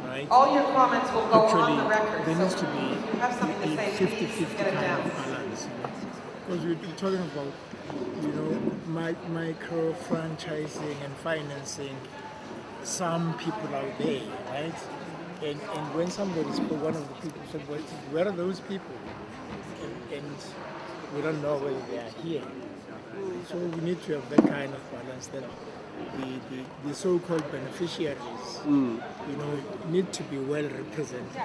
right? All your comments will go on the record. There needs to be if you have something to say, a 50-50 get it kind down. of balance. Because we're talking about, micro franchising and financing some people out there, right? And when somebody's one of the people said, well, where are those people? And we don't know whether they are here. So we need to have that kind of balance that the so-called beneficiaries, need to be well represented.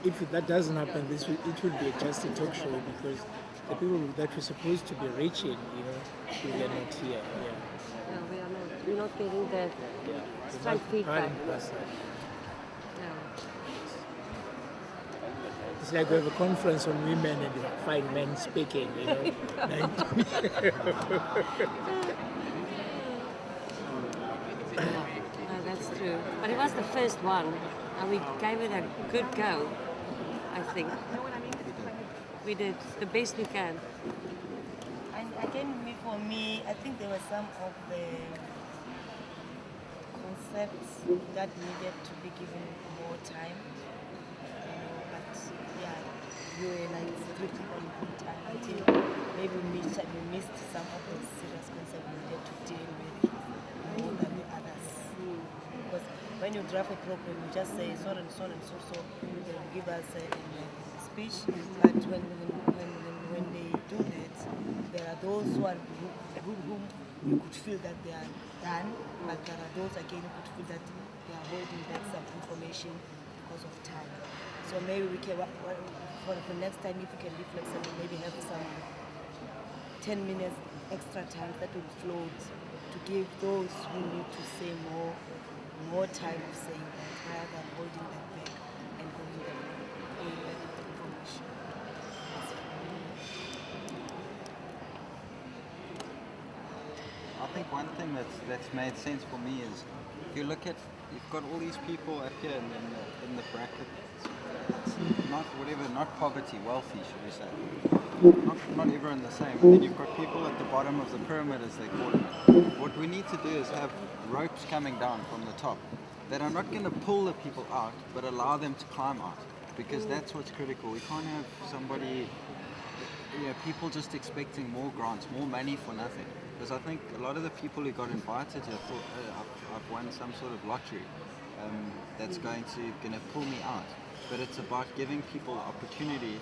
If that doesn't happen, it will be just a talk show because the people that we're supposed to be reaching, they are not here. Yeah. No, we are not. We're not getting the straight feedback. No. It's like we have a conference on women and 5 men speaking, No, that's true. But it was the first one, and we gave it a good go, I think. We did the best we can. And again, for me, I think there were some of the concepts that needed to be given more time. But yeah, we were like strictly on time until maybe we missed some of the serious concepts we needed to deal with more than the others. Because when you draft a program, you just say so and so and so, they give us a speech, but when they do that, there are those whom you could feel that they are done, but there are those again who could feel that they are holding back some information because of time. So maybe we can, for next time, if we can be flexible, maybe have some 10 minutes extra time that will float to give those who need to say more time of saying that rather than holding them back and holding back information. I think one thing that's made sense for me is if you look at, you've got all these people up here in the bracket. It's not poverty, wealthy, should we say. Not everyone the same. And then you've got people at the bottom of the pyramid, as they call it. What we need to do is have ropes coming down from the top that are not going to pull the people out, but allow them to climb out. Because that's what's critical. We can't have somebody, people just expecting more grants, more money for nothing. Because I think a lot of the people who got invited here thought, I've won some sort of lottery that's going to pull me out. But it's about giving people opportunity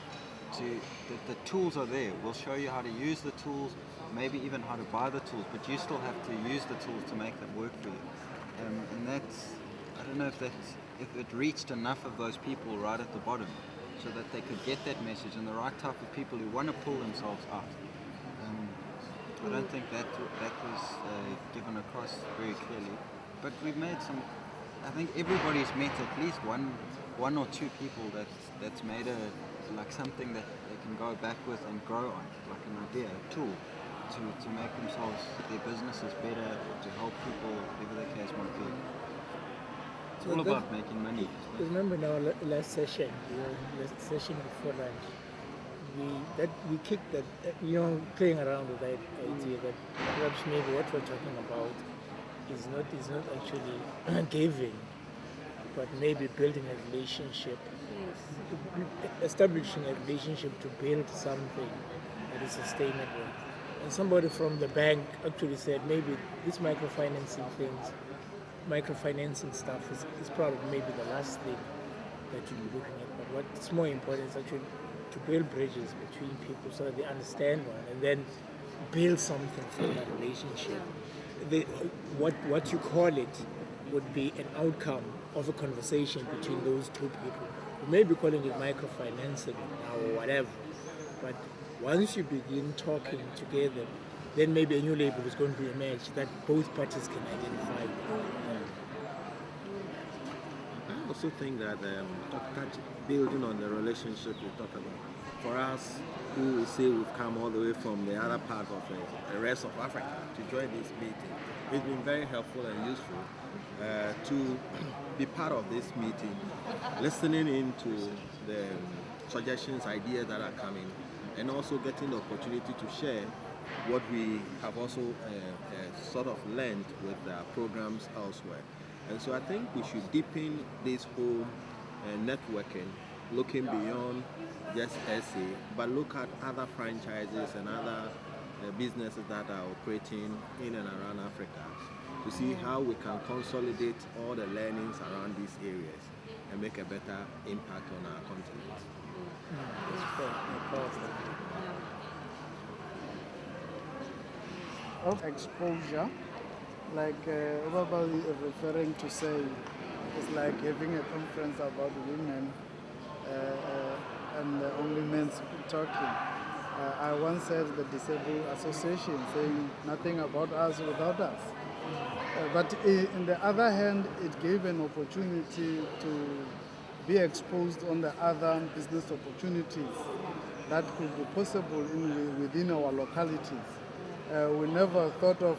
the tools are there. We'll show you how to use the tools, maybe even how to buy the tools, but you still have to use the tools to make them work for you. And I don't know if it reached enough of those people right at the bottom, so that they could get that message and the right type of people who want to pull themselves out. I don't think that was given across very clearly, but we've made some. I think everybody's met at least one or two people that's made something that they can go back with and grow on, like an idea, a tool to make themselves, their businesses better, to help people, whatever the case might be. It's all about making money. Remember in our last session, last session before lunch, we kicked that, playing around with that idea that perhaps maybe what we're talking about is not actually giving, but maybe building a relationship, establishing a relationship to build something that is sustainable. And somebody from the bank actually said maybe this microfinancing stuff is probably maybe the last thing that you'll be looking at. But what's more important is actually to build bridges between people so that they understand one, and then build something from that relationship. What you call it would be an outcome of a conversation between those two people. You may be calling it microfinancing now or whatever, but once you begin talking together, then maybe a new label is going to emerge that both parties can identify with. I also think that building on the relationship we talk about, for us who we say we've come all the way from the other part of the rest of Africa to join this meeting, it's been very helpful and useful to be part of this meeting, listening into the suggestions, ideas that are coming, and also getting the opportunity to share what we have also sort of learned with programs elsewhere. And so I think we should deepen this whole networking, looking beyond just SA, but look at other franchises and other businesses that are operating in and around Africa to see how we can consolidate all the learnings around these areas and make a better impact on our continent. Of exposure, like Obaba referring to say, it's like having a conference about women and only men talking. I once heard the Disabled Association saying nothing about us without us. But on the other hand, it gave an opportunity to be exposed on the other business opportunities that could be possible within our localities. We never thought of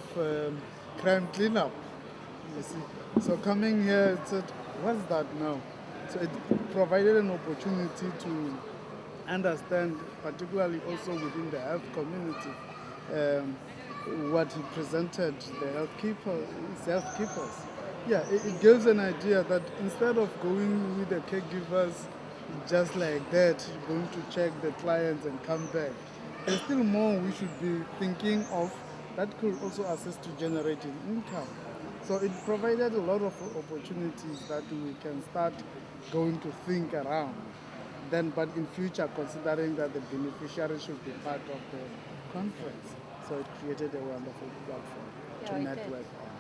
crime cleanup, you see. So coming here, it said, what's that now? So it provided an opportunity to understand, particularly also within the health community, what he presented, the healthkeepers. Yeah, it gives an idea that instead of going with the caregivers just like that, going to check the clients and come back, there's still more we should be thinking of that could also assist to generating income. So it provided a lot of opportunities that we can start going to think around. Then, but in future, considering that the beneficiaries should be part of the conference. So it created a wonderful platform to network on.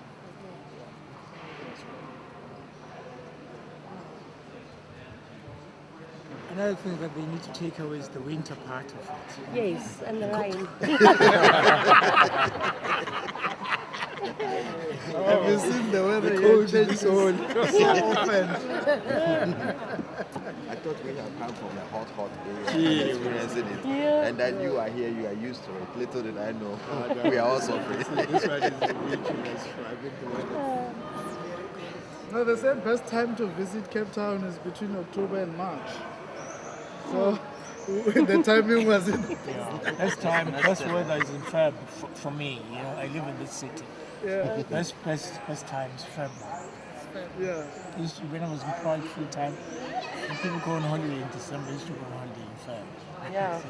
Another thing that they need to take away is the winter part of it. Yes, and the rain. Have you seen the weather? The cold is so often. I thought we have come from a hot area and experiencing it. Yeah. And then you are here, you are used to it. Little did I know, we are all suffering. This one is ridiculous. No, they said best time to visit Cape Town is between October and March. So the timing was in. Best weather is in Feb for me. You know, I live in this city. Yeah. Best time is Feb. Yeah. When I was employed full time, when people go on holiday in December, I used to go on holiday in Feb. Yeah.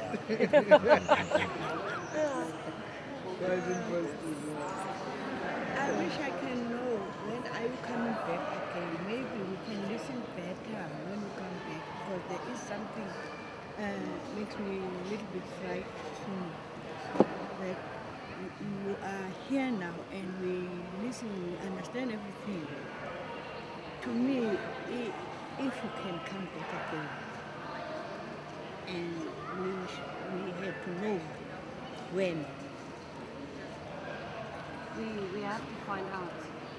Quite interesting. I wish I can know when are you coming back again. Maybe we can listen better when we come back, because there is something makes me a little bit frightened. Like you are here now and we listen, we understand everything. To me, if you can come back again, and we have to know when. We have to find out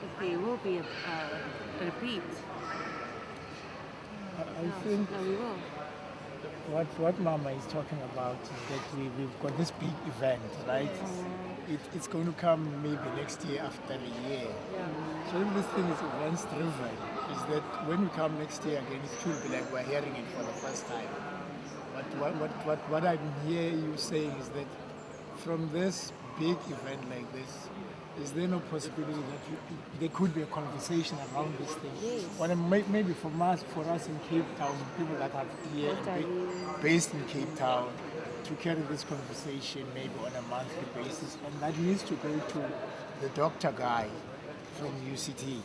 if there will be a repeat. I think No, we will. what Mama is talking about is that we've got this big event, right? It's going to come maybe next year after a year. So if this thing is events driven, is that when we come next year again, it should be like we're hearing it for the first time. But what I hear you saying is that from this big event like this, is there no possibility that there could be a conversation around this thing? Yes. Well, maybe for us in Cape Town, people that are here based in Cape Town, to carry this conversation maybe on a monthly basis, and that needs to go to the doctor guy from UCT,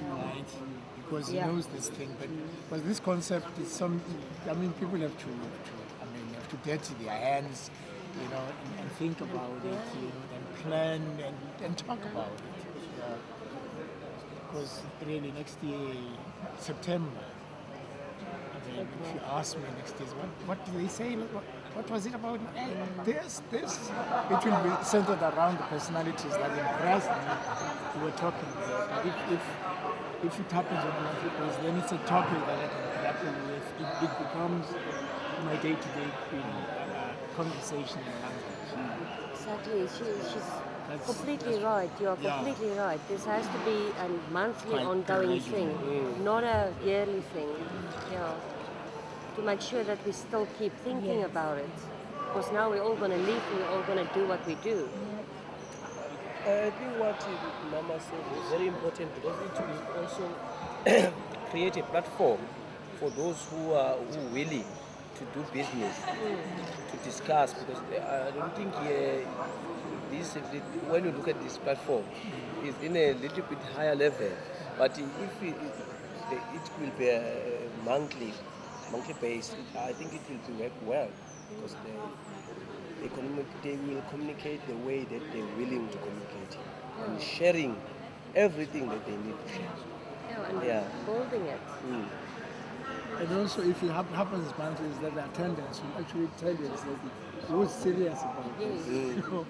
right? Because he knows this thing. But this concept is people have to dirty their hands, and think about it, and plan and talk about it. Because really next year, September, if you ask me next year, what do they say? What was it about? Hey, this. It will be centered around the personalities that impressed me. We were talking about. But if it happens on a monthly basis, then it's a topic that I can grapple with. It becomes my day-to-day conversation and language. Exactly. She's completely right. You are completely right. This has to be a monthly ongoing thing, not a yearly thing. Yeah. To make sure that we still keep thinking about it. Because now we're all going to leave and we're all going to do what we do. I think what Mama said is very important because it will also create a platform for those who are willing to do business, to discuss. Because I don't think when you look at this platform, it's in a little bit higher level. But if it will be a monthly base, I think it will work well because they will communicate the way that they're willing to communicate and sharing everything that they need to share. And holding it. And also, if it happens monthly, is that the attendance will actually tell you who's serious about this. You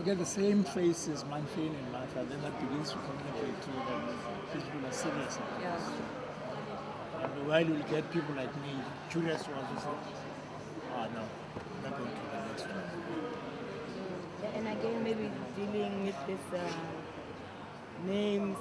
get the same faces month in and month out, then that begins to communicate to you that these people are serious about this. And while you get people like me, curious ones who say, no, I'm not going to the next one. And again, maybe dealing with this names